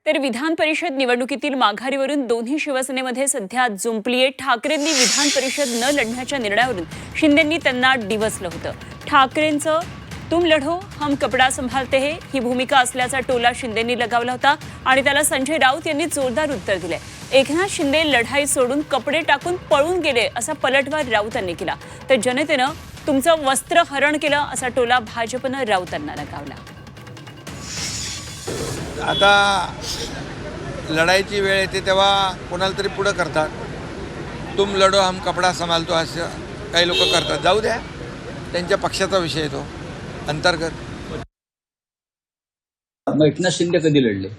तर विधान परिषद निवडणुकीतील माघारीवरून दोन्ही शिवसेनेमध्ये सध्या जुंपलीये. ठाकरेंनी विधान परिषद न लढण्याच्या निर्णयावरून शिंदेंनी त्यांना डिवचलं होतं. ठाकरेंचं तुम लढो हम कपडा संभालते है ही भूमिका असल्याचा टोला शिंदेंनी लगावला होता आणि त्याला संजय राऊत यांनी जोरदार उत्तर दिले. एकनाथ शिंदे लढाई सोडून कपडे टाकून पळून गेले असा पलटवार राऊतांनी केला. तर जनतेनं तुमचं वस्त्र हरण केलं असा टोला भाजपनं राऊतांना लगावला. आता लढाईची वेळ येते तेव्हा कोणाला तरी पुढं करतात. तुम लढो हम कपडा संभालतो असं काही लोक करतात. जाऊ द्या, त्यांच्या पक्षाचा विषय आहे तो अंतर्गत. मग एकनाथ शिंदे कधी लढले?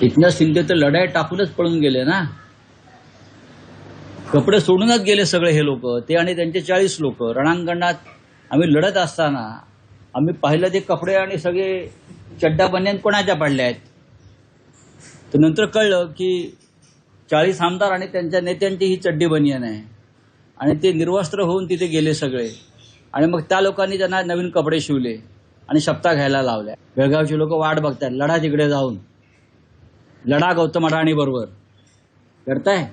एकनाथ शिंदे तर लढाई टाकूनच पळून गेले ना. कपडे सोडूनच गेले सगळे हे लोक. ते आणि त्यांचे 40 लोक रणांगणात आम्ही लढत असताना आम्ही पाहिलं ते कपडे आणि सगळे चड्डा बन्यान कोणाच्या पडल्या आहेत. तर नंतर कळलं की 40 आमदार आणि त्यांच्या नेत्यांची ही चड्डी बनियान आहे आणि ते निर्वस्त्र होऊन तिथे गेले सगळे. आणि मग त्या लोकांनी त्यांना नवीन कपडे शिवले आणि शपथा घ्यायला लावल्या. बेळगावचे लोक वाट बघतात, लढा तिकडे जाऊन लढा गौतम अडाणी बरोबर करताय.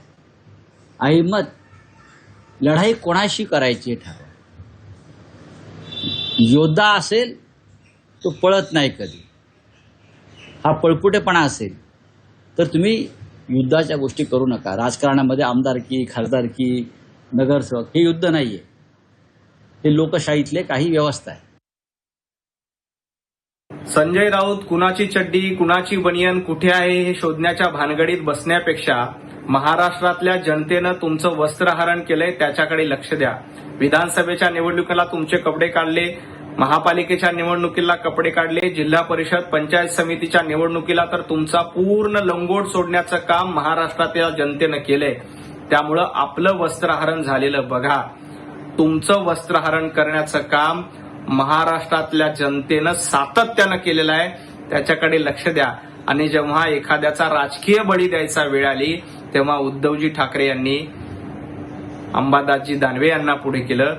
अहिमत लढाई कोणाशी करायची ठरवा. योद्धा असेल तो पळत नाही कधी. हा पळपुटेपणा असेल तर तुम्ही युद्धाच्या गोष्टी करू नका. राजकारणामध्ये आमदारकी, खासदारकी, नगरसेवक हे युद्ध नाहीये. हे लोकशाहीतले काही व्यवस्था आहे. संजय राऊत कुणाची चड्डी कुणाची बनियन कुठे आहे हे शोधण्याच्या भानगडीत बसण्यापेक्षा महाराष्ट्रातल्या जनतेनं तुमचं वस्त्रहरण केलंय त्याच्याकडे लक्ष द्या. विधानसभेच्या निवडणुकीला तुमचे कपडे काढले, महापालिकेच्या निवडणुकीला कपडे काढले, जिल्हा परिषद पंचायत समितीच्या निवडणुकीला तर तुमचा पूर्ण लंगोट सोडण्याचं काम महाराष्ट्रातल्या जनतेनं केलंय. त्यामुळं आपलं वस्त्रहरण झालेलं बघा. तुमचं वस्त्रहरण करण्याचं काम महाराष्ट्रातल्या जनतेनं सातत्यानं केलेलं आहे. त्याच्याकडे लक्ष द्या. आणि जेव्हा एखाद्याचा राजकीय बळी द्यायचा वेळ आली तेव्हा उद्धवजी ठाकरे यांनी अंबादासजी दानवे यांना पुढे केलं.